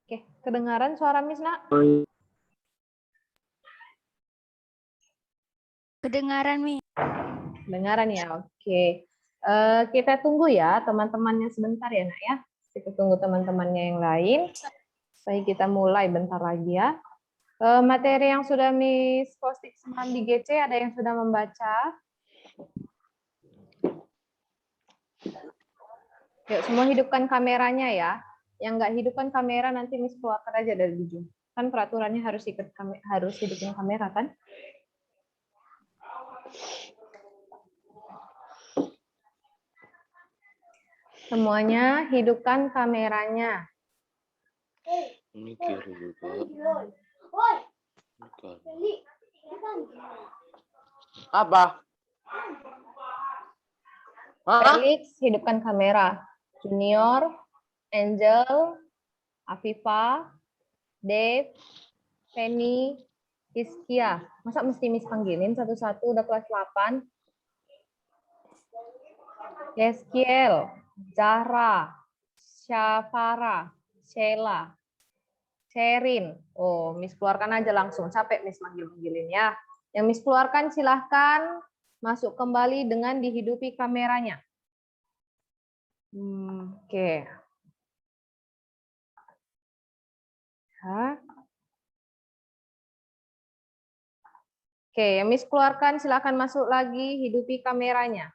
Oke, kedengaran suara Miss Nak? Kedengaran, Mi. Kedengaran ya, oke. Kita tunggu ya teman-temannya sebentar ya Nak ya. Kita tunggu teman-temannya yang lain. Supaya kita mulai bentar lagi ya. Materi yang sudah Miss posting semalam di GC, ada yang sudah membaca? Yuk, semua hidupkan kameranya ya. Yang nggak hidupkan kamera nanti Miss keluarkan aja dari Zoom. Kan peraturannya harus hidupin kamera kan? Semuanya hidupkan kameranya. Ini kiri juga. Bukan. Apa? Felix, hidupkan kamera. Junior, Angel, Afifa, Dave, Penny, Iskia. Masa mesti Miss panggilin satu-satu, udah kelas 8? Yeskiel, Zahra, Syafara, Sheila, Sherin. Oh, Miss keluarkan aja langsung. Capek Miss manggil-manggilin ya. Yang Miss keluarkan silahkan masuk kembali dengan dihidupi kameranya. Oke. Hah? Oke, yang Miss keluarkan silahkan masuk lagi, hidupi kameranya.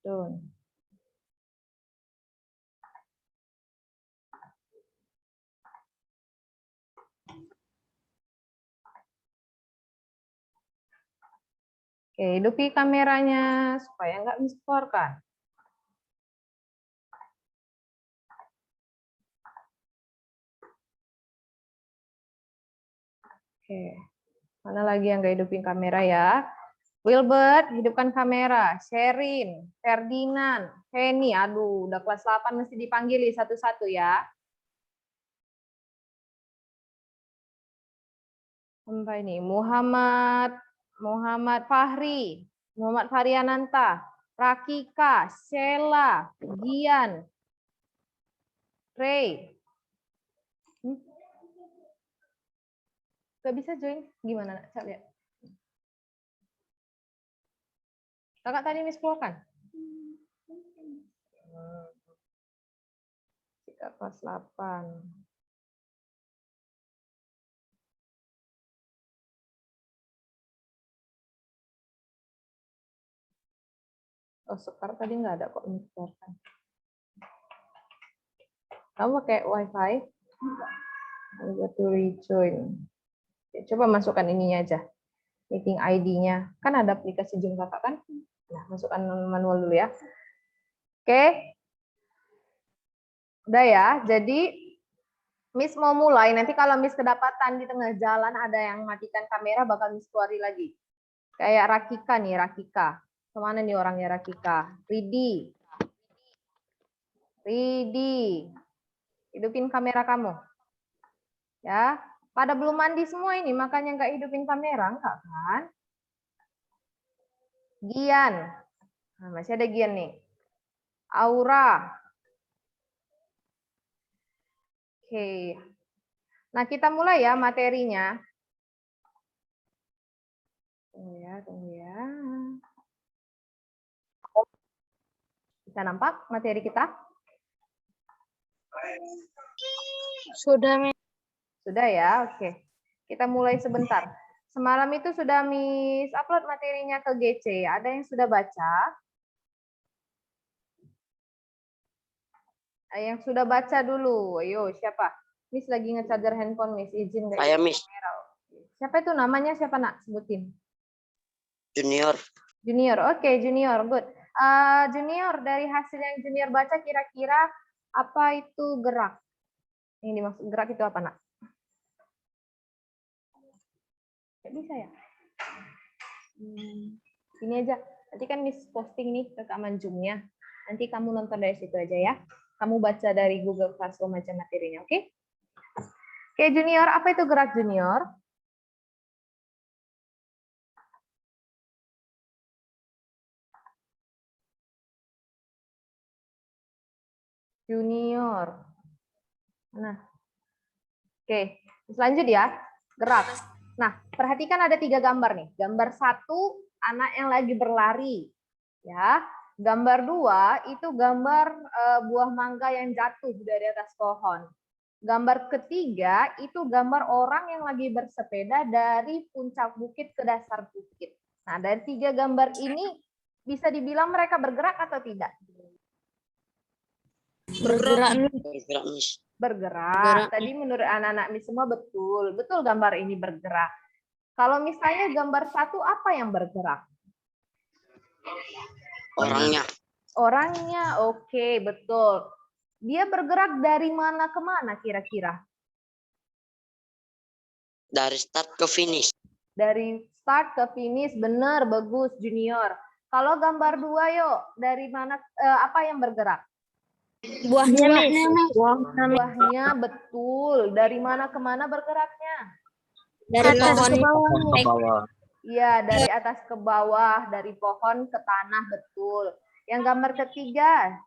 Tuh. Oke, hidupi kameranya supaya nggak Miss keluarkan. Oke, mana lagi yang nggak hidupin kamera ya? Wilbert, hidupkan kamera. Sherin, Ferdinand, Penny, aduh, udah kelas 8 mesti dipanggil satu-satu ya. Sampai nih, Muhammad Fahri, Muhammad Fahriananta, Rakika, Sheila, Gian, Ray. Gak bisa join, gimana? Cak lihat. Kakak tadi Miss keluarkan? Kita kelas 8. Oh, Sekar tadi nggak ada kok Miss keluarkan. Kamu pakai WiFi? Enggak. To rejoin. Coba masukkan ininya aja. Meeting ID-nya. Kan ada aplikasi Zoom kakak kan? Nah, masukkan manual dulu ya. Oke. Udah ya. Jadi Miss mau mulai. Nanti kalau Miss kedapatan di tengah jalan ada yang matikan kamera, bakal Miss keluari lagi. Kayak Rakika nih, Rakika. Kemana nih orangnya Rakika? Ridi. Hidupin kamera kamu. Ya. Pada belum mandi semua ini, makanya nggak hidupin kamera, enggak kan? Gian. Nah, masih ada Gian nih. Aura. Oke. Nah, kita mulai ya materinya. Tunggu ya. Bisa nampak materi kita? Sudah, Mi. Sudah ya, oke. Kita mulai sebentar. Semalam itu sudah Miss upload materinya ke GC. Ada yang sudah baca? Yang sudah baca dulu. Ayo, siapa? Miss lagi nge-charger handphone, Miss. Izin nggak? Saya, Miss. Siapa itu namanya? Siapa, Nak? Sebutin. Junior. Junior, oke, Junior, good. Junior, dari hasil yang Junior baca, kira-kira apa itu gerak? Yang dimaksud gerak itu apa, Nak? Nggak bisa ya? Ini aja. Nanti kan Miss posting nih rekaman Zoom-nya. Nanti kamu nonton dari situ aja ya. Kamu baca dari Google Classroom aja materinya, oke? Oke, Junior, apa itu gerak Junior? Junior. Nah, oke, selanjut ya, gerak. Nah, perhatikan ada 3 gambar nih. Gambar 1, anak yang lagi berlari. Ya, gambar 2 itu gambar buah mangga yang jatuh dari atas pohon. Gambar ketiga itu gambar orang yang lagi bersepeda dari puncak bukit ke dasar bukit. Nah, dari 3 gambar ini bisa dibilang mereka bergerak atau tidak? Bergerak. Bergerak, Miss. Bergerak. Tadi menurut anak-anak ini semua betul. Betul gambar ini bergerak. Kalau misalnya gambar 1 apa yang bergerak? Orangnya. Orangnya, oke, betul. Dia bergerak dari mana ke mana kira-kira? Dari start ke finish. Dari start ke finish, benar, bagus Junior. Kalau gambar 2 yuk, dari mana apa yang bergerak? Buahnya, Buahnya, betul. Dari mana ke mana bergeraknya? Dari pohon Ke bawah. Iya, dari atas ke bawah, dari pohon ke tanah, betul. Yang gambar ketiga,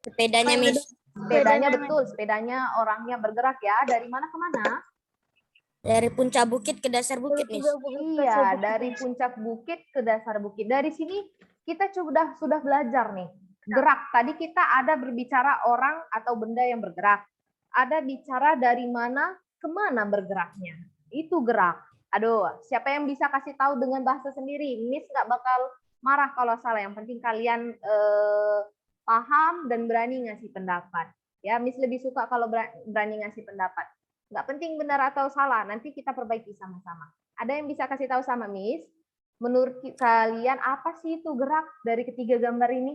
sepedanya, Miss. sepedanya betul, sepedanya orangnya bergerak ya. Dari mana ke mana? Dari puncak bukit ke dasar bukit, Miss. Iya, dari puncak bukit ke dasar bukit. Dari sini kita sudah belajar nih. Gerak. Tadi kita ada berbicara orang atau benda yang bergerak. Ada bicara dari mana ke mana bergeraknya. Itu gerak. Aduh, siapa yang bisa kasih tahu dengan bahasa sendiri? Miss nggak bakal marah kalau salah. Yang penting kalian paham dan berani ngasih pendapat. Ya, Miss lebih suka kalau berani ngasih pendapat. Nggak penting benar atau salah, nanti kita perbaiki sama-sama. Ada yang bisa kasih tahu sama Miss? Menurut kalian apa sih itu gerak dari ketiga gambar ini?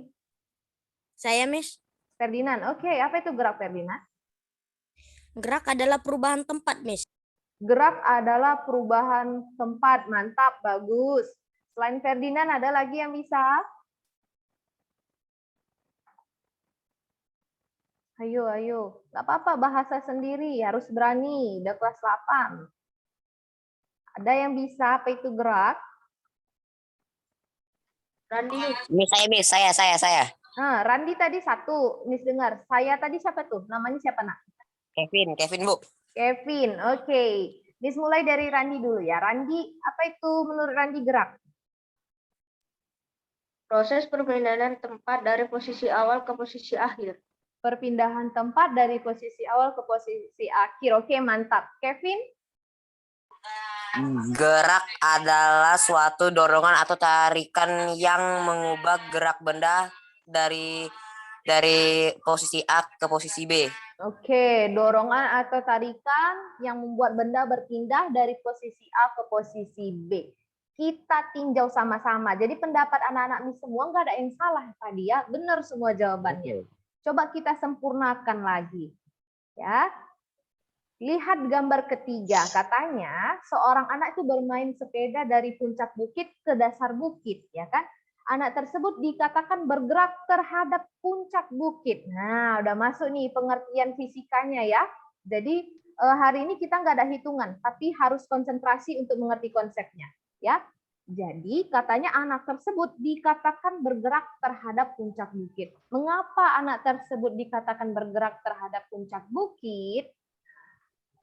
Saya, Miss. Ferdinand, oke, apa itu gerak Ferdinand? Gerak adalah perubahan tempat, Miss. Gerak adalah perubahan tempat, mantap, bagus. Selain Ferdinand, ada lagi yang bisa? Ayo, ayo. Nggak apa-apa, bahasa sendiri, harus berani, udah kelas 8. Ada yang bisa apa itu gerak? Randi. Miss, saya. Nah, Randi tadi 1, Miss dengar. Saya tadi siapa tuh? Namanya siapa, Nak? Kevin, Bu. Kevin, oke. Miss mulai dari Randi dulu ya. Randi, apa itu menurut Randi gerak? Proses perpindahan tempat dari posisi awal ke posisi akhir. Perpindahan tempat dari posisi awal ke posisi akhir. Oke, mantap. Kevin? Gerak adalah suatu dorongan atau tarikan yang mengubah gerak benda dari posisi A ke posisi B. Oke, dorongan atau tarikan yang membuat benda berpindah dari posisi A ke posisi B. Kita tinjau sama-sama. Jadi pendapat anak-anak ini semua nggak ada yang salah tadi ya. Benar semua jawabannya. Coba kita sempurnakan lagi. Ya. Lihat gambar ketiga. Katanya seorang anak itu bermain sepeda dari puncak bukit ke dasar bukit, ya kan? Anak tersebut dikatakan bergerak terhadap puncak bukit. Nah, udah masuk nih pengertian fisikanya ya. Jadi hari ini kita nggak ada hitungan, tapi harus konsentrasi untuk mengerti konsepnya. Ya, jadi katanya anak tersebut dikatakan bergerak terhadap puncak bukit. Mengapa anak tersebut dikatakan bergerak terhadap puncak bukit?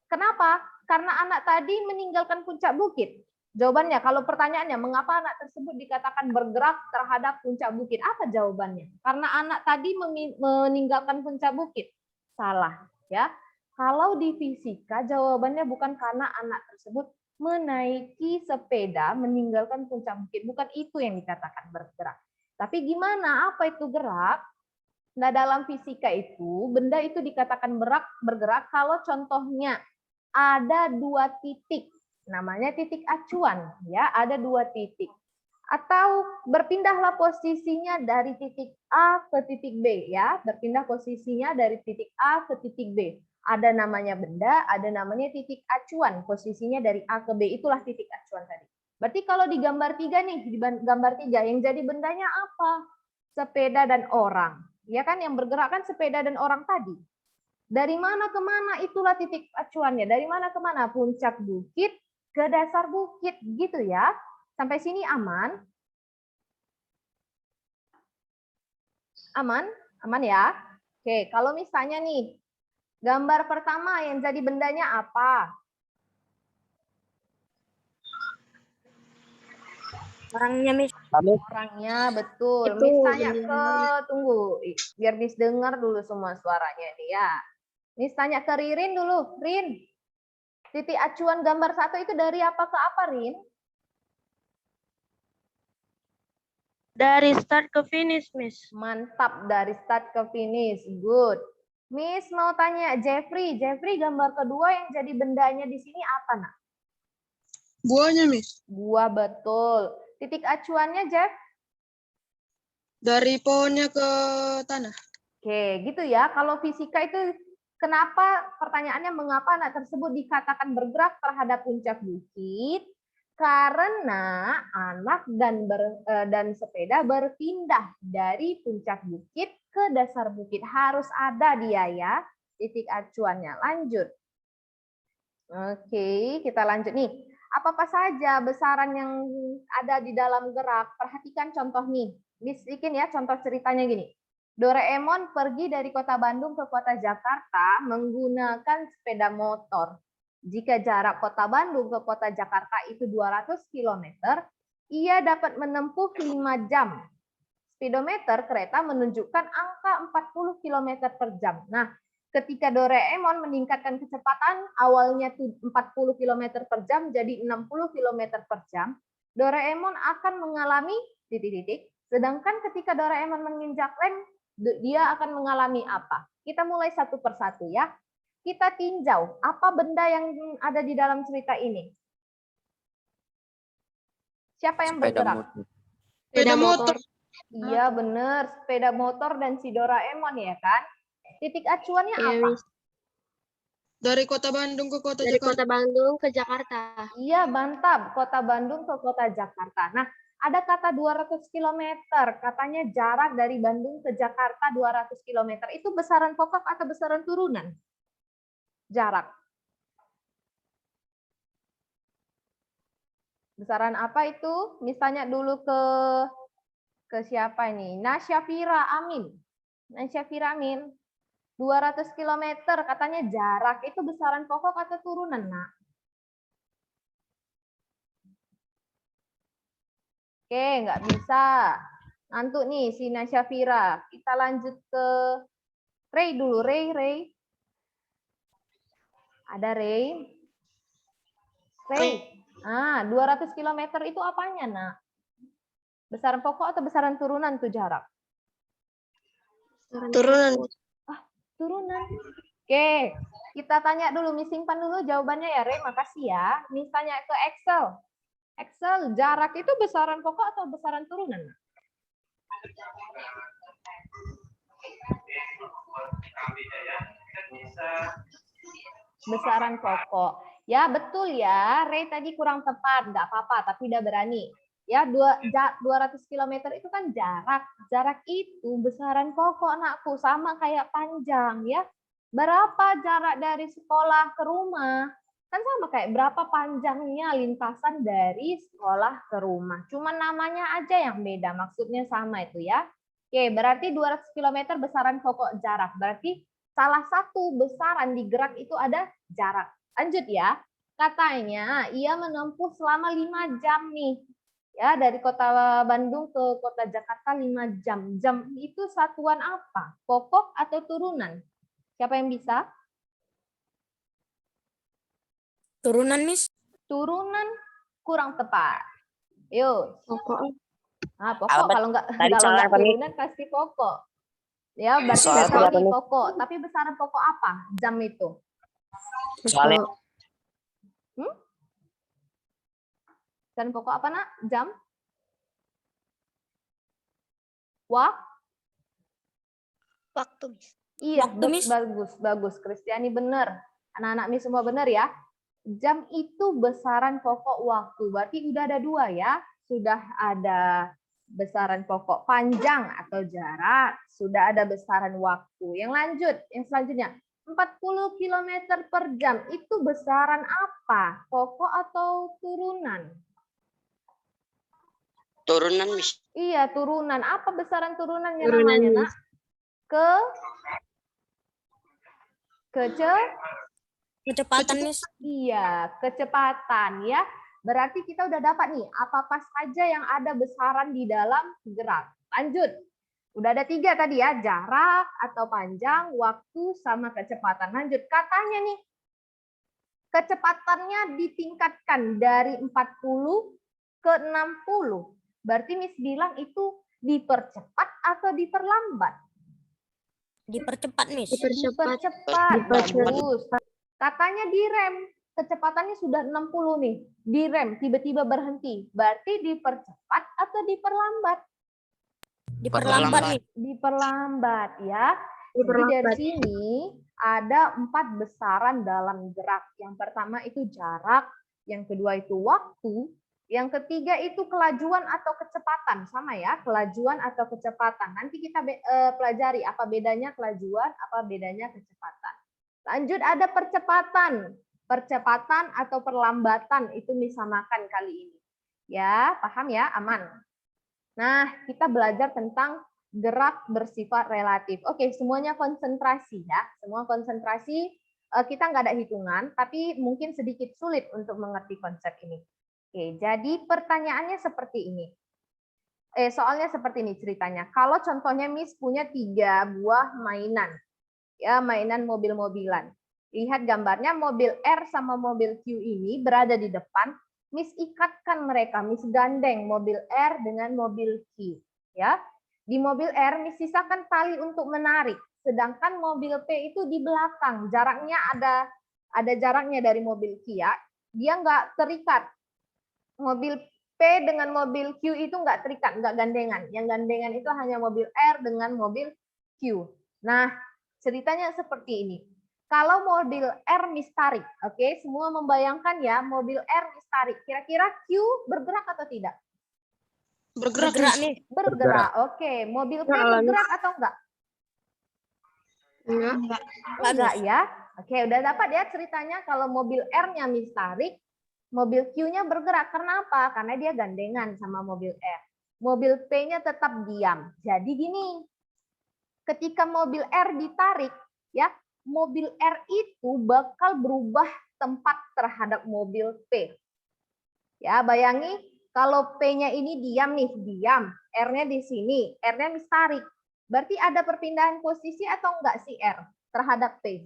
Kenapa? Karena anak tadi meninggalkan puncak bukit. Jawabannya, kalau pertanyaannya, mengapa anak tersebut dikatakan bergerak terhadap puncak bukit? Apa jawabannya? Karena anak tadi meninggalkan puncak bukit. Salah, ya. Kalau di fisika, jawabannya bukan karena anak tersebut menaiki sepeda meninggalkan puncak bukit. Bukan itu yang dikatakan bergerak. Tapi gimana? Apa itu gerak? Nah, dalam fisika itu, benda itu dikatakan bergerak kalau contohnya ada 2 titik. Namanya titik acuan, ya, ada 2 titik. Atau berpindahlah posisinya dari titik A ke titik B, ya. Berpindah posisinya dari titik A ke titik B. Ada namanya benda, ada namanya titik acuan. Posisinya dari A ke B, itulah titik acuan tadi. Berarti kalau di gambar 3 nih, di gambar 3, yang jadi bendanya apa? Sepeda dan orang. Ya kan, yang bergerak kan sepeda dan orang tadi. Dari mana ke mana, itulah titik acuannya. Dari mana ke mana? Puncak bukit ke dasar bukit, gitu ya. Sampai sini aman? Aman? Aman ya? Oke, kalau misalnya nih, gambar pertama yang jadi bendanya apa? Orangnya, Miss. Orangnya, betul. Itu Misalnya bendera. tunggu, biar Miss dengar dulu semua suaranya nih ya. Miss tanya ke Ririn dulu. Rin, titik acuan gambar 1 itu dari apa ke apa, Rin? Dari start ke finish, Miss. Mantap, dari start ke finish. Good. Miss mau tanya Jeffrey. Jeffrey, gambar kedua yang jadi bendanya di sini apa, nak? Buahnya, Miss. Buah, betul. Titik acuannya, Jeff? Dari pohonnya ke tanah. Oke, gitu ya. Kalau fisika itu kenapa pertanyaannya mengapa anak tersebut dikatakan bergerak terhadap puncak bukit? Karena anak dan sepeda berpindah dari puncak bukit ke dasar bukit. Harus ada dia ya, titik acuannya. Lanjut. Oke, kita lanjut nih. Apa-apa saja besaran yang ada di dalam gerak? Perhatikan contoh nih. Bikin ya, contoh ceritanya gini. Doraemon pergi dari kota Bandung ke kota Jakarta menggunakan sepeda motor. Jika jarak kota Bandung ke kota Jakarta itu 200 km, ia dapat menempuh 5 jam. Speedometer kereta menunjukkan angka 40 km per jam. Nah, ketika Doraemon meningkatkan kecepatan, awalnya 40 km per jam jadi 60 km per jam, Doraemon akan mengalami titik-titik. Sedangkan ketika Doraemon menginjak rem, dia akan mengalami apa? Kita mulai satu persatu ya. Kita tinjau, apa benda yang ada di dalam cerita ini? Siapa yang bergerak? Sepeda motor. Iya benar, sepeda motor dan si Doraemon ya kan? Titik acuannya Iya, apa? Miss. Dari kota Bandung ke kota Dari Jakarta. kota Bandung ke Jakarta. Iya, mantap. Kota Bandung ke kota Jakarta. Nah, ada kata 200 km. Katanya jarak dari Bandung ke Jakarta 200 km. Itu besaran pokok atau besaran turunan? Jarak. Besaran apa itu? Misalnya dulu ke siapa ini? Nasyafira Amin. Nasyafira Amin. 200 km katanya jarak. Itu besaran pokok atau turunan, Nak? Oke, nggak bisa. Ngantuk nih si Nasyafira. Kita lanjut ke Ray dulu. Ray. Ada Ray. Ray. 200 km itu apanya, Nak? Besaran pokok atau besaran turunan tuh jarak? Turunan. Turunan. Oke, kita tanya dulu. Miss simpan dulu jawabannya ya, Ray. Makasih ya. Miss tanya ke Excel. Excel, jarak itu besaran pokok atau besaran turunan? Besaran pokok. Ya, betul ya. Ray tadi kurang tepat. Nggak apa-apa, tapi udah berani. Ya, 200 km itu kan jarak. Jarak itu besaran pokok, anakku. Sama kayak panjang ya. Berapa jarak dari sekolah ke rumah? Kan sama kayak berapa panjangnya lintasan dari sekolah ke rumah. Cuma namanya aja yang beda. Maksudnya sama itu ya. Oke, berarti 200 km besaran pokok jarak. Berarti salah satu besaran di gerak itu ada jarak. Lanjut ya. Katanya ia menempuh selama 5 jam nih. Ya, dari kota Bandung ke kota Jakarta 5 jam. Jam itu satuan apa? Pokok atau turunan? Siapa yang bisa? Turunan, Miss. Turunan kurang tepat. Yuk. Pokok. Pokok kalau nggak turunan pasti pokok. Ya, berarti nggak tahu nih pokok. Tapi besaran pokok apa? Jam itu. Soalnya Besaran pokok apa, Nak? Jam? Waktu, Miss. Iya, Waktu, Miss. bagus. Kristiani benar. Anak-anak Miss semua benar ya. Jam itu besaran pokok waktu. Berarti udah ada 2 ya. Sudah ada besaran pokok panjang atau jarak. Sudah ada besaran waktu. Yang selanjutnya. 40 km per jam itu besaran apa? Pokok atau turunan? Turunan, Miss. Iya, turunan. Apa besaran turunannya Turunan, namanya, Miss. Nak? Kece? Kecepatan, Miss. Iya, kecepatan ya. Berarti kita udah dapat nih apa-apa saja yang ada besaran di dalam gerak. Lanjut. Udah ada 3 tadi ya, jarak atau panjang, waktu, sama kecepatan. Lanjut, katanya nih, kecepatannya ditingkatkan dari 40 ke 60. Berarti Miss bilang itu dipercepat atau diperlambat? Dipercepat, Miss. Dipercepat. Bagus. Katanya direm, kecepatannya sudah 60 nih. Direm, tiba-tiba berhenti. Berarti dipercepat atau diperlambat? Diperlambat, Miss. Diperlambat ya. Jadi dari sini ada 4 besaran dalam gerak. Yang pertama itu jarak, yang kedua itu waktu, yang ketiga itu kelajuan atau kecepatan. Sama ya, kelajuan atau kecepatan. Nanti kita pelajari apa bedanya kelajuan, apa bedanya kecepatan. Lanjut ada percepatan. Percepatan atau perlambatan itu disamakan kali ini. Ya, paham ya? Aman. Nah, kita belajar tentang gerak bersifat relatif. Oke, semuanya konsentrasi ya. Semua konsentrasi, kita nggak ada hitungan, tapi mungkin sedikit sulit untuk mengerti konsep ini. Oke, jadi pertanyaannya seperti ini. Soalnya seperti ini ceritanya. Kalau contohnya Miss punya 3 buah mainan. Ya, mainan mobil-mobilan. Lihat gambarnya, mobil R sama mobil Q ini berada di depan. Miss ikatkan mereka, Miss gandeng mobil R dengan mobil Q. Ya, di mobil R Miss sisakan tali untuk menarik. Sedangkan mobil P itu di belakang. Jaraknya ada jaraknya dari mobil Q ya. Dia nggak terikat. Mobil P dengan mobil Q itu nggak terikat, nggak gandengan. Yang gandengan itu hanya mobil R dengan mobil Q. Nah, ceritanya seperti ini. Kalau mobil R Miss tarik, oke, semua membayangkan ya, mobil R Miss tarik. Kira-kira Q bergerak atau tidak? Bergerak, nih. Bergerak, oke. Mobil P bergerak atau enggak? Enggak ya. Oke, udah dapat ya ceritanya kalau mobil R-nya Miss tarik, mobil Q-nya bergerak. Kenapa? Karena dia gandengan sama mobil R. Mobil P-nya tetap diam. Jadi gini, ketika mobil R ditarik, ya, mobil R itu bakal berubah tempat terhadap mobil P. Ya, bayangi kalau P-nya ini diam nih, diam. R-nya di sini, R-nya Miss tarik. Berarti ada perpindahan posisi atau enggak sih R terhadap P?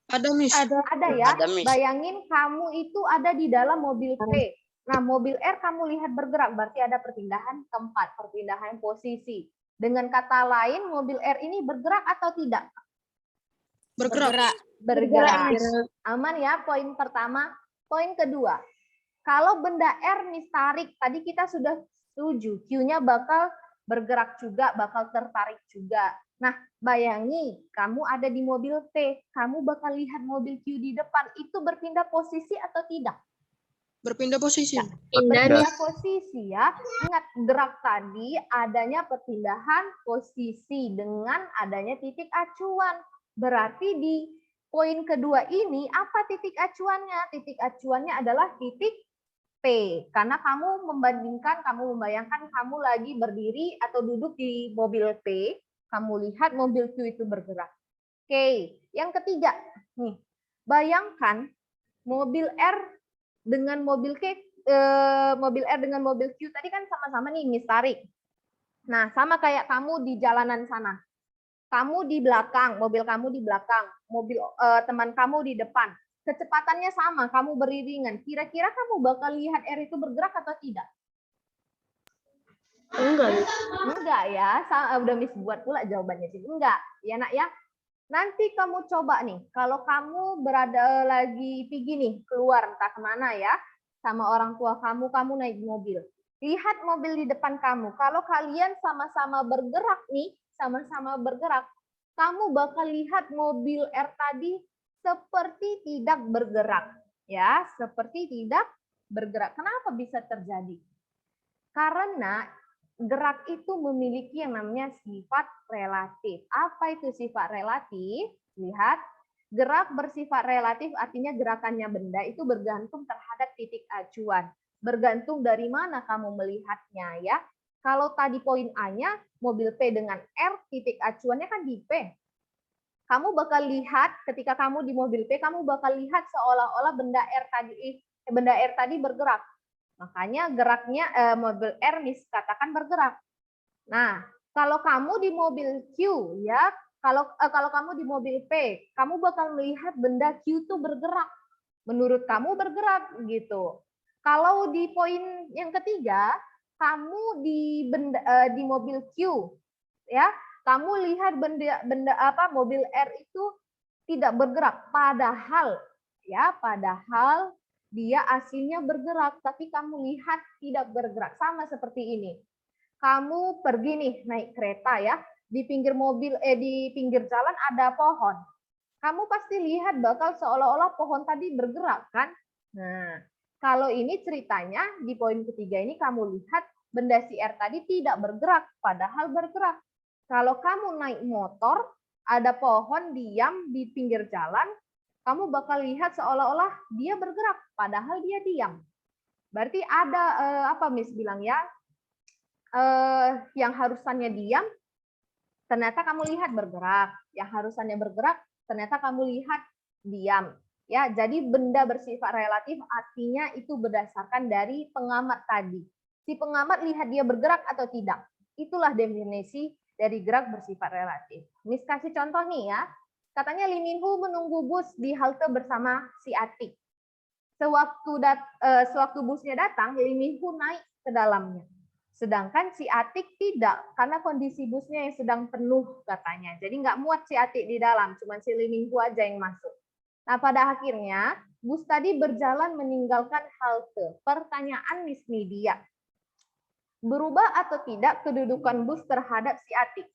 Ada, Miss. Ada ya. Ada, Miss. Bayangin kamu itu ada di dalam mobil P. Nah, mobil R kamu lihat bergerak, berarti ada perpindahan tempat, perpindahan posisi. Dengan kata lain, mobil R ini bergerak atau tidak? Bergerak. Bergerak. Aman ya, poin pertama. Poin kedua, kalau benda R Miss tarik, tadi kita sudah setuju, Q-nya bakal bergerak juga, bakal tertarik juga. Nah, bayangi, kamu ada di mobil P, kamu bakal lihat mobil Q di depan, itu berpindah posisi atau tidak? Berpindah posisi. Berpindah posisi ya. Ingat, gerak tadi adanya perpindahan posisi dengan adanya titik acuan. Berarti di poin kedua ini, apa titik acuannya? Titik acuannya adalah titik P. Karena kamu membandingkan, kamu membayangkan kamu lagi berdiri atau duduk di mobil P, kamu lihat mobil Q itu bergerak. Oke, yang ketiga, nih, bayangkan mobil R dengan mobil mobil R dengan mobil Q tadi kan sama-sama nih Miss tarik. Nah, sama kayak kamu di jalanan sana. Kamu di belakang, mobil kamu di belakang, mobil teman kamu di depan. Kecepatannya sama, kamu beriringan. Kira-kira kamu bakal lihat R itu bergerak atau tidak? Enggak ya, udah Miss buat pula jawabannya sih. Enggak, ya nak ya. Nanti kamu coba nih, kalau kamu berada lagi pergi nih, keluar entah kemana ya, sama orang tua kamu naik mobil. Lihat mobil di depan kamu. Kalau kalian sama-sama bergerak nih, sama-sama bergerak, kamu bakal lihat mobil R tadi seperti tidak bergerak. Ya, seperti tidak bergerak. Kenapa bisa terjadi? Karena gerak itu memiliki yang namanya sifat relatif. Apa itu sifat relatif? Lihat, Gerak bersifat relatif artinya gerakannya benda itu bergantung terhadap titik acuan. Bergantung dari mana kamu melihatnya ya. Kalau tadi poin A-nya mobil P dengan R, titik acuannya kan di P. Kamu bakal lihat ketika kamu di mobil P, kamu bakal lihat seolah-olah benda R tadi bergerak. Makanya geraknya mobil R katakan bergerak. Nah, kalau kamu di mobil Q ya, kalau kamu di mobil P, kamu bakal melihat benda Q itu bergerak. Menurut kamu bergerak gitu. Kalau di poin yang ketiga, kamu di mobil Q ya, kamu lihat benda mobil R itu tidak bergerak, padahal dia aslinya bergerak, tapi kamu lihat tidak bergerak. Sama seperti ini. Kamu pergi nih naik kereta ya, di pinggir jalan ada pohon. Kamu pasti lihat bakal seolah-olah pohon tadi bergerak kan? Nah, kalau ini ceritanya di poin ketiga ini kamu lihat benda si R tadi tidak bergerak, padahal bergerak. Kalau kamu naik motor, ada pohon diam di pinggir jalan, kamu bakal lihat seolah-olah dia bergerak, padahal dia diam. Berarti ada Miss bilang ya, yang harusannya diam, ternyata kamu lihat bergerak. Yang harusannya bergerak, ternyata kamu lihat diam. Ya, jadi benda bersifat relatif artinya itu berdasarkan dari pengamat tadi. Si pengamat lihat dia bergerak atau tidak. Itulah definisi dari gerak bersifat relatif. Miss kasih contoh nih ya. Katanya Lee Min Ho menunggu bus di halte bersama si Atik. Sewaktu busnya datang, Lee Min Ho naik ke dalamnya. Sedangkan si Atik tidak, karena kondisi busnya yang sedang penuh katanya. Jadi nggak muat si Atik di dalam, cuma si Lee Min Ho aja yang masuk. Nah pada akhirnya, bus tadi berjalan meninggalkan halte. Pertanyaan Miss Nidia, berubah atau tidak kedudukan bus terhadap si Atik?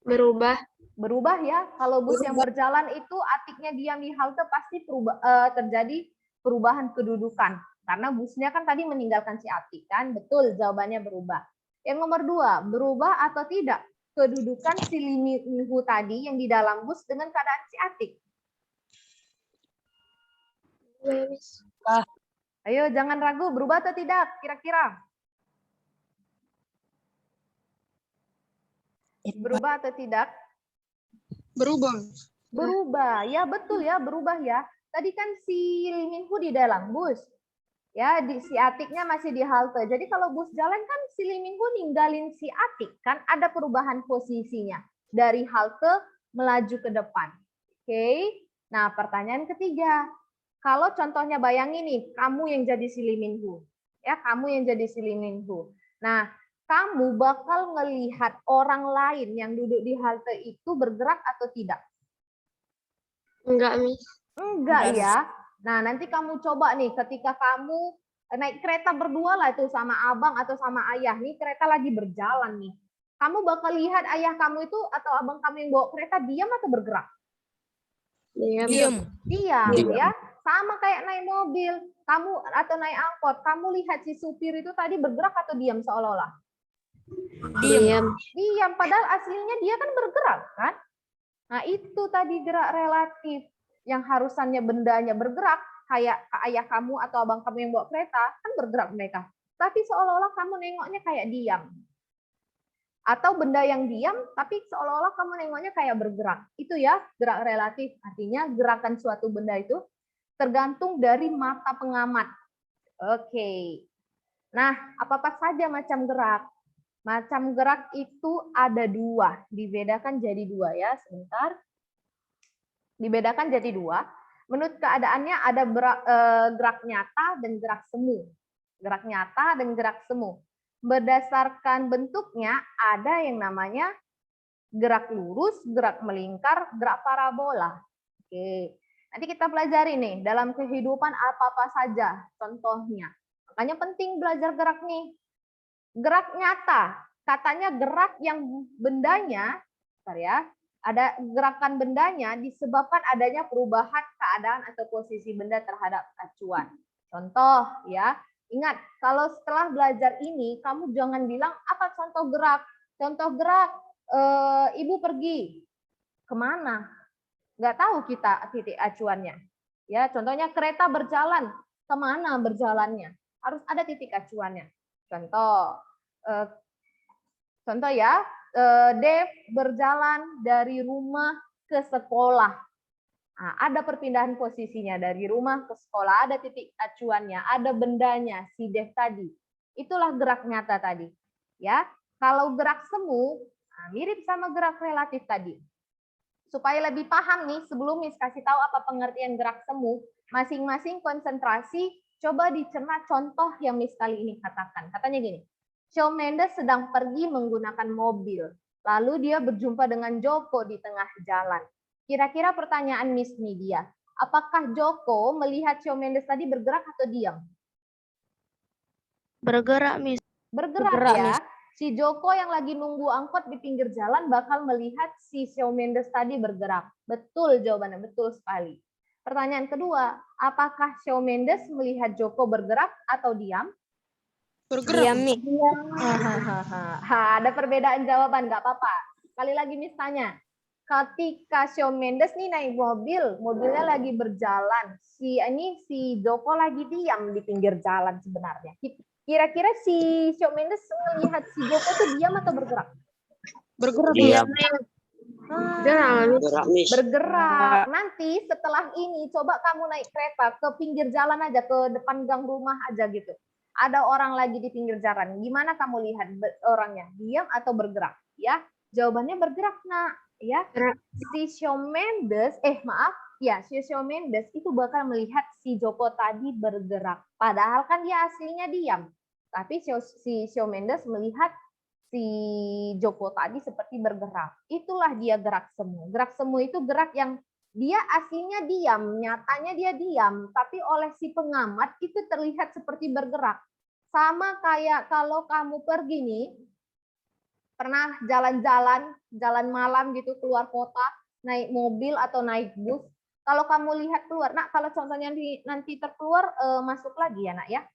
Berubah. Berubah ya, kalau bus yang berjalan itu Atiknya diam di halte pasti terjadi perubahan kedudukan. Karena busnya kan tadi meninggalkan si Atik kan, betul jawabannya berubah. Yang nomor 2, berubah atau tidak kedudukan si Lee Min Ho tadi yang di dalam bus dengan keadaan si Atik? Ayo jangan ragu, berubah atau tidak kira-kira? Berubah atau tidak? Berubah. Berubah, ya betul ya, berubah ya. Tadi kan si Lee Min Ho di dalam bus. Ya, si Atiknya masih di halte. Jadi kalau bus jalan kan si Lee Min Ho ninggalin si Atik, kan ada perubahan posisinya dari halte melaju ke depan. Oke. Nah, pertanyaan ketiga. Kalau contohnya bayangin nih, kamu yang jadi si Lee Min Ho. Ya, kamu yang jadi si Lee Min Ho. Nah, kamu bakal ngelihat orang lain yang duduk di halte itu bergerak atau tidak? Enggak, Miss. Enggak ya. Nah, nanti kamu coba nih ketika kamu naik kereta berdua lah itu sama abang atau sama ayah. Nih kereta lagi berjalan nih. Kamu bakal lihat ayah kamu itu atau abang kamu yang bawa kereta diam atau bergerak? Diam. Diam ya. Sama kayak naik mobil. Kamu atau naik angkot, kamu lihat si supir itu tadi bergerak atau diam seolah-olah? Diam. Diam, padahal aslinya dia kan bergerak kan? Nah, itu tadi gerak relatif. Yang harusannya bendanya bergerak, kayak ayah kamu atau abang kamu yang bawa kereta, kan bergerak mereka. Tapi seolah-olah kamu nengoknya kayak diam. Atau benda yang diam, tapi seolah-olah kamu nengoknya kayak bergerak. Itu ya, gerak relatif. Artinya gerakan suatu benda itu tergantung dari mata pengamat. Oke. Nah, apa-apa saja macam gerak? Macam gerak itu ada 2, dibedakan jadi 2 ya, sebentar. Dibedakan jadi 2. Menurut keadaannya ada gerak nyata dan gerak semu. Gerak nyata dan gerak semu. Berdasarkan bentuknya ada yang namanya gerak lurus, gerak melingkar, gerak parabola. Oke. Nanti kita pelajari nih dalam kehidupan apa-apa saja contohnya. Makanya penting belajar gerak nih. Gerak nyata, katanya gerak yang bendanya, ya, ada gerakan bendanya disebabkan adanya perubahan keadaan atau posisi benda terhadap acuan. Contoh ya, ingat kalau setelah belajar ini kamu jangan bilang apa contoh gerak. Contoh gerak, ibu pergi kemana? nggak tahu kita titik acuannya. Ya, contohnya kereta berjalan, kemana berjalannya? Harus ada titik acuannya. Contoh ya, Dev berjalan dari rumah ke sekolah. Nah, ada perpindahan posisinya dari rumah ke sekolah, ada titik acuannya, ada bendanya, si Dev tadi. Itulah gerak nyata tadi. Ya, kalau gerak semu, nah, mirip sama gerak relatif tadi. Supaya lebih paham nih, sebelum Miss kasih tahu apa pengertian gerak semu, masing-masing konsentrasi, coba dicerna contoh yang Miss kali ini katakan. Katanya gini, Shawn Mendes sedang pergi menggunakan mobil, lalu dia berjumpa dengan Joko di tengah jalan. Kira-kira pertanyaan Miss Media, apakah Joko melihat Shawn Mendes tadi bergerak atau diam? Bergerak, Miss. Bergerak ya. Si Joko yang lagi nunggu angkot di pinggir jalan bakal melihat si Shawn Mendes tadi bergerak. Betul jawabannya, betul sekali. Pertanyaan kedua, apakah Shawn Mendes melihat Joko bergerak atau diam? Bergerak. Diam, Miss. Ada perbedaan jawaban, nggak apa-apa. Sekali lagi Miss tanya, ketika Shawn Mendes nih naik mobil, mobilnya lagi berjalan, si Joko lagi diam di pinggir jalan sebenarnya. Kira-kira si Shawn Mendes melihat si Joko tuh diam atau bergerak? Bergerak. Diam. Bergerak. Nanti setelah ini coba kamu naik kereta ke pinggir jalan aja, ke depan gang rumah aja gitu. Ada orang lagi di pinggir jalan. Gimana kamu lihat orangnya? Diam atau bergerak? Ya, jawabannya bergerak, Nak. Ya, si Shawn Mendes, si Shawn Mendes itu bakal melihat si Joko tadi bergerak. Padahal kan dia aslinya diam. Tapi si Shawn Mendes melihat si Joko tadi seperti bergerak. Itulah dia gerak semu. Gerak semu itu gerak yang dia aslinya diam, nyatanya dia diam, tapi oleh si pengamat itu terlihat seperti bergerak. Sama kayak kalau kamu pergi nih, pernah jalan-jalan, jalan malam gitu keluar kota, naik mobil atau naik bus. Kalau kamu lihat keluar, nah kalau contohnya nanti terkeluar, masuk lagi ya nak ya.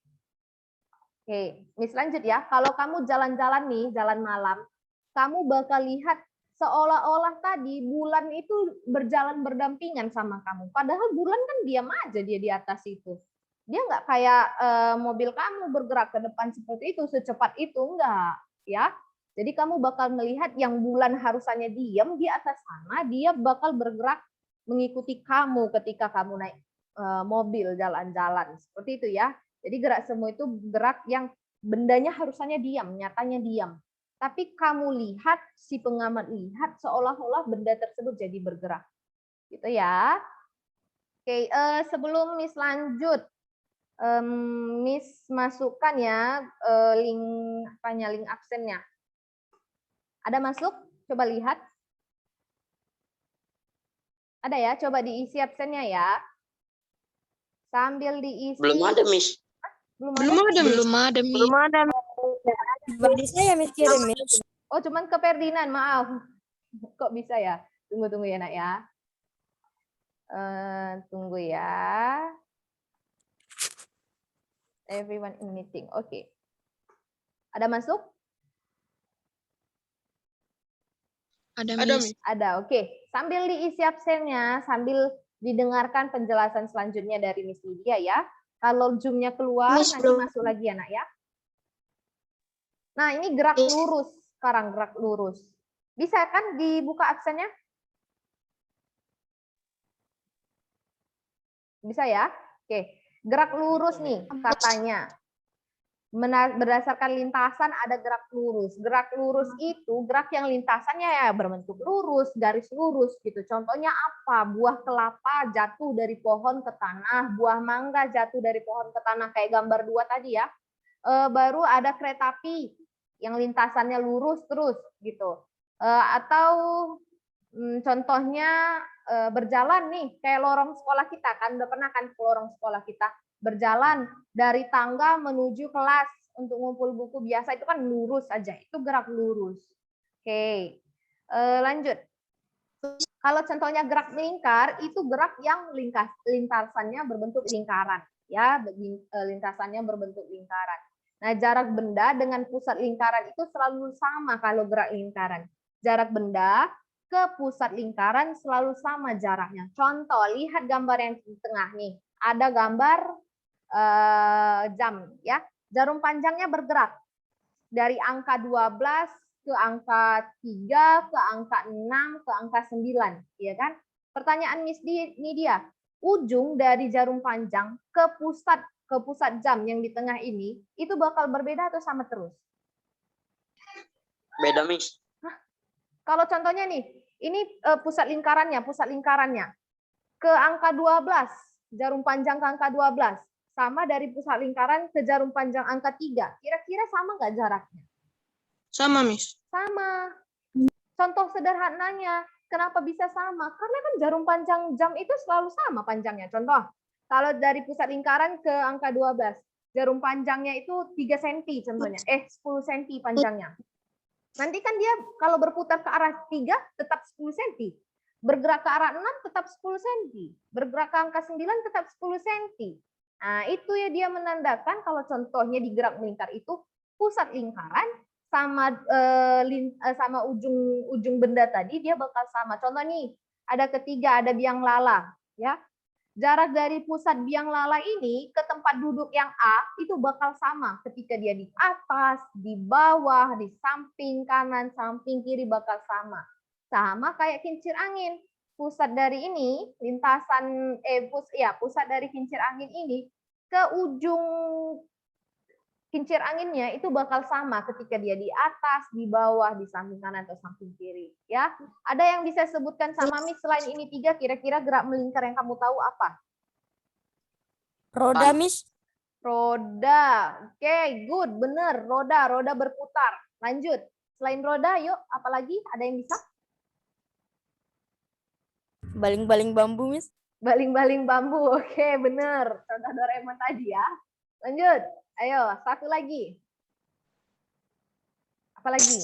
Oke, Miss lanjut ya. Kalau kamu jalan-jalan nih, jalan malam, kamu bakal lihat seolah-olah tadi bulan itu berjalan berdampingan sama kamu. Padahal bulan kan diam aja dia di atas itu. Dia nggak kayak mobil kamu bergerak ke depan seperti itu, secepat itu, enggak. Ya. Jadi kamu bakal melihat yang bulan harusnya diam di atas sana, dia bakal bergerak mengikuti kamu ketika kamu naik mobil jalan-jalan. Seperti itu ya. Jadi gerak semu itu gerak yang bendanya harusnya diam, nyatanya diam. Tapi kamu lihat, si pengamat lihat seolah-olah benda tersebut jadi bergerak. Gitu ya. Oke, sebelum Miss lanjut, Miss masukkan ya link absennya. Ada masuk? Coba lihat. Ada ya? Coba diisi absennya ya. Sambil diisi. Belum ada, Miss. Belum ada. Bagi saya, Miss, kirim, Miss. Oh, cuman ke Ferdinand, maaf. Kok bisa ya? Tunggu ya, nak ya. Tunggu ya. Everyone in meeting. Oke. Ada masuk? Ada, Miss. Ada, oke. Sambil diisi absennya, sambil didengarkan penjelasan selanjutnya dari Miss Lydia ya. Kalau Zoom-nya keluar, Miss, nanti masuk lagi ya, nak ya. Nah, ini gerak lurus. Sekarang gerak lurus. Bisa kan dibuka absennya? Bisa ya? Oke. Gerak lurus nih katanya. Berdasarkan lintasan ada gerak lurus. Gerak lurus itu gerak yang lintasannya ya berbentuk lurus, garis lurus gitu. Contohnya apa? Buah kelapa jatuh dari pohon ke tanah, buah mangga jatuh dari pohon ke tanah kayak gambar 2 tadi ya. Baru ada kereta api yang lintasannya lurus terus gitu. Atau contohnya berjalan nih kayak lorong sekolah kita kan, udah pernah kan ke lorong sekolah kita berjalan dari tangga menuju kelas untuk ngumpul buku biasa itu kan lurus aja, itu gerak lurus. Oke, lanjut. Kalau contohnya gerak melingkar itu gerak yang lintasannya berbentuk lingkaran ya, lintasannya berbentuk lingkaran. Nah, jarak benda dengan pusat lingkaran itu selalu sama kalau gerak lingkaran. Jarak benda ke pusat lingkaran selalu sama jaraknya. Contoh, lihat gambar yang di tengah nih. Ada gambar jam ya. Jarum panjangnya bergerak dari angka 12 ke angka 3, ke angka 6, ke angka 9, ya kan? Pertanyaan Miss ini dia, ujung dari jarum panjang ke pusat jam yang di tengah ini itu bakal berbeda atau sama terus? Beda, Miss. Kalau contohnya nih, ini pusat lingkarannya ke angka 12, jarum panjang ke angka 12, sama dari pusat lingkaran ke jarum panjang angka 3. Kira-kira sama nggak jaraknya? Sama, Miss. Sama. Contoh sederhananya, kenapa bisa sama? Karena kan jarum panjang jam itu selalu sama panjangnya. Contoh, kalau dari pusat lingkaran ke angka 12, jarum panjangnya itu 3 cm contohnya. 10 cm panjangnya. Nanti kan dia kalau berputar ke arah 3 tetap 10 cm. Bergerak ke arah 6 tetap 10 cm. Bergerak ke angka 9 tetap 10 cm. Nah, itu ya dia menandakan kalau contohnya di gerak melingkar itu pusat lingkaran sama ujung benda tadi dia bakal sama. Contoh nih, ada ketiga, ada biang lala, ya. Jarak dari pusat biang lala ini ke tempat duduk yang A itu bakal sama ketika dia di atas, di bawah, di samping kanan, samping kiri bakal sama. Sama kayak kincir angin. Pusat dari ini, pusat dari kincir angin ini ke ujung kincir anginnya itu bakal sama ketika dia di atas, di bawah, di samping kanan atau samping kiri. Ya, ada yang bisa sebutkan sama Miss selain ini 3, kira-kira gerak melingkar yang kamu tahu apa? Roda, Miss. Roda. Oke, good, bener. Roda berputar. Lanjut. Selain roda, yuk, apalagi? Ada yang bisa? Baling-baling bambu, Miss. Baling-baling bambu. Oke, bener. Contoh Doraemon tadi ya. Lanjut. Ayo, satu lagi. Apa lagi?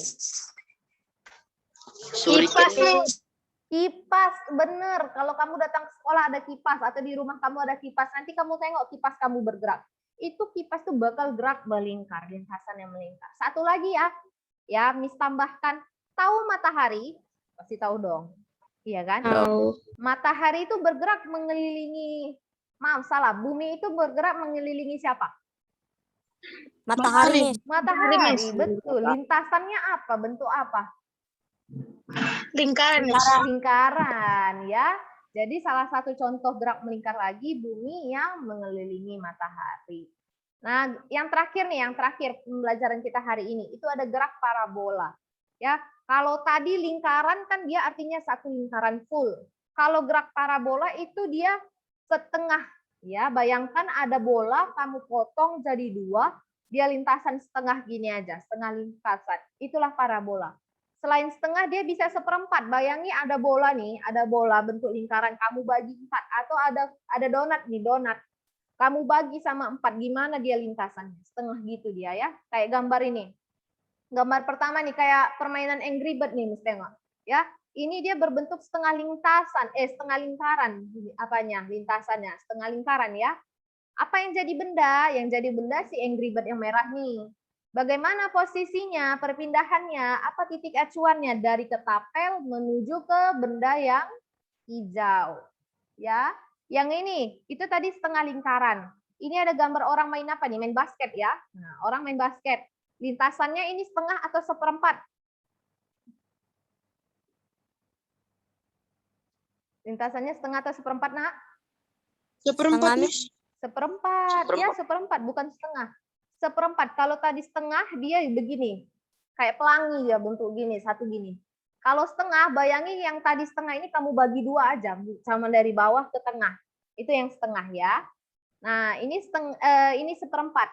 Kipas, bener. Kalau kamu datang ke sekolah ada kipas, atau di rumah kamu ada kipas, nanti kamu tengok kipas kamu bergerak. Itu kipas tuh bakal gerak melingkar, lintasan yang melingkar. Satu lagi ya Miss tambahkan. Tahu matahari? Pasti tahu dong. Iya kan? Tahu. Matahari itu bergerak mengelilingi, bumi itu bergerak mengelilingi siapa? Matahari, Miss. Matahari, Miss. betul. Lintasannya apa? Bentuk apa? Lingkaran, Miss. Lingkaran, ya. Jadi salah satu contoh gerak melingkar lagi bumi yang mengelilingi matahari. Nah, yang terakhir pembelajaran kita hari ini itu ada gerak parabola. Ya, kalau tadi lingkaran kan dia artinya satu lingkaran full. Kalau gerak parabola itu dia setengah. Ya, bayangkan ada bola, kamu potong jadi 2, dia lintasan setengah gini aja, setengah lintasan. Itulah parabola. Selain setengah, dia bisa seperempat. Bayangi ada bola nih, ada bola bentuk lingkaran, kamu bagi 4. Atau ada donat nih, donat. Kamu bagi sama 4, gimana dia lintasannya? Setengah gitu dia ya. Kayak gambar ini. Gambar pertama nih, kayak permainan Angry Bird nih, Miss tengok. Ya, ini dia berbentuk setengah lintasan, setengah lingkaran, lintasannya, setengah lingkaran ya. Apa yang jadi benda? Yang jadi benda si Angry Bird yang merah nih. Bagaimana posisinya, perpindahannya, apa titik acuannya dari ketapel menuju ke benda yang hijau. Ya, yang ini, itu tadi setengah lingkaran. Ini ada gambar orang main apa nih? Main basket ya. Nah, orang main basket. Lintasannya ini setengah atau seperempat? Lintasannya setengah atau seperempat, Nak? Seperempat, Miss. Seperempat. Ya, seperempat, bukan setengah. Seperempat. Kalau tadi setengah, dia begini. Kayak pelangi ya, bentuk gini, satu gini. Kalau setengah, bayangin yang tadi setengah ini kamu bagi 2 aja, sama dari bawah ke tengah. Itu yang setengah ya. Nah, ini seperempat.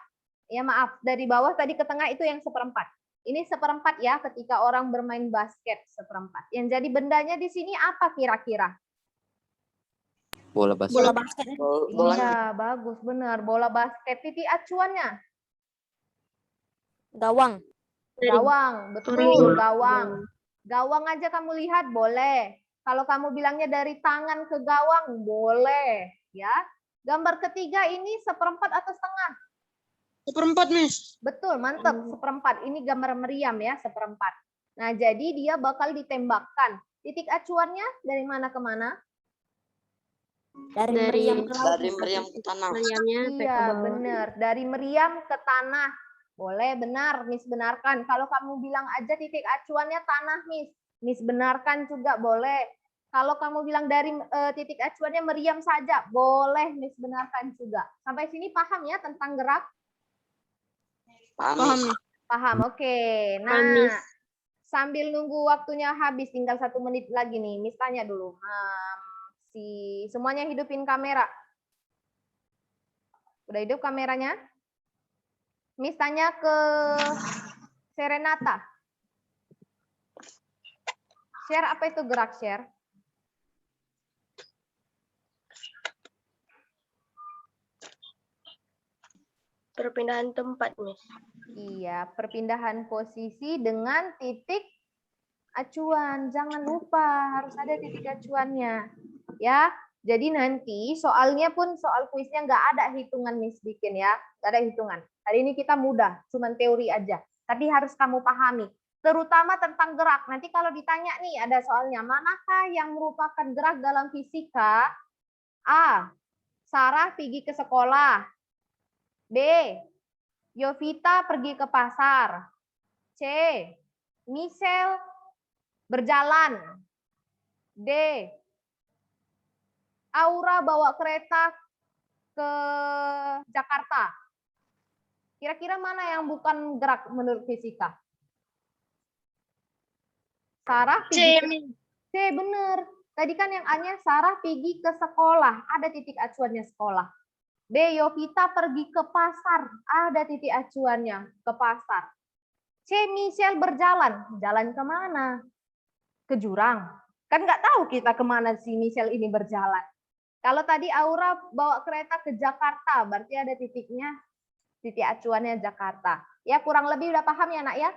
Ya maaf, dari bawah tadi ke tengah itu yang seperempat. Ini seperempat ya, ketika orang bermain basket seperempat. Yang jadi bendanya di sini apa kira-kira? Bola basket. Bola basket. Iya, bagus, benar. Bola basket. Titik acuannya? Gawang. Gawang, betul, gawang. Gawang aja kamu lihat, boleh. Kalau kamu bilangnya dari tangan ke gawang, boleh. Ya. Gambar ketiga ini seperempat atau setengah? Seperempat, Miss. Betul, mantap. Seperempat. Ini gambar meriam ya, seperempat. Nah, jadi dia bakal ditembakkan. Titik acuannya dari mana ke mana? Dari meriam ke laut. Dari meriam ke tanah. Iya, benar. Dari meriam ke tanah. Boleh, benar. Miss benarkan. Kalau kamu bilang aja titik acuannya tanah, Miss. Miss benarkan juga boleh. Kalau kamu bilang dari titik acuannya meriam saja, boleh Miss benarkan juga. Sampai sini paham ya tentang gerak? Paham, Miss. Paham, oke. Nah, sambil nunggu waktunya habis, tinggal 1 menit lagi nih. Miss tanya dulu. Semuanya hidupin kamera. Udah hidup kameranya? Miss tanya ke Serenata. Share apa itu gerak share? Perpindahan tempat, Miss. Iya, perpindahan posisi dengan titik acuan. Jangan lupa harus ada titik acuannya. Ya, jadi nanti soalnya pun soal kuisnya nggak ada hitungan Miss bikin ya, nggak ada hitungan. Hari ini kita mudah, cuman teori aja. Tapi harus kamu pahami, terutama tentang gerak. Nanti kalau ditanya nih ada soalnya, manakah yang merupakan gerak dalam fisika? A. Sarah pergi ke sekolah. B. Yovita pergi ke pasar. C. Michelle berjalan. D. Aura bawa kereta ke Jakarta. Kira-kira mana yang bukan gerak menurut fisika? Sarah pergi C, bener. Tadi kan yang A-nya Sarah pergi ke sekolah, ada titik acuannya sekolah. B. Yovita pergi ke pasar, ada titik acuannya ke pasar. C. Michelle berjalan, jalan kemana? Ke jurang. Kan nggak tahu kita kemana si Michelle ini berjalan. Kalau tadi Aura bawa kereta ke Jakarta, berarti ada titiknya, titik acuannya Jakarta. Ya kurang lebih udah paham ya nak ya?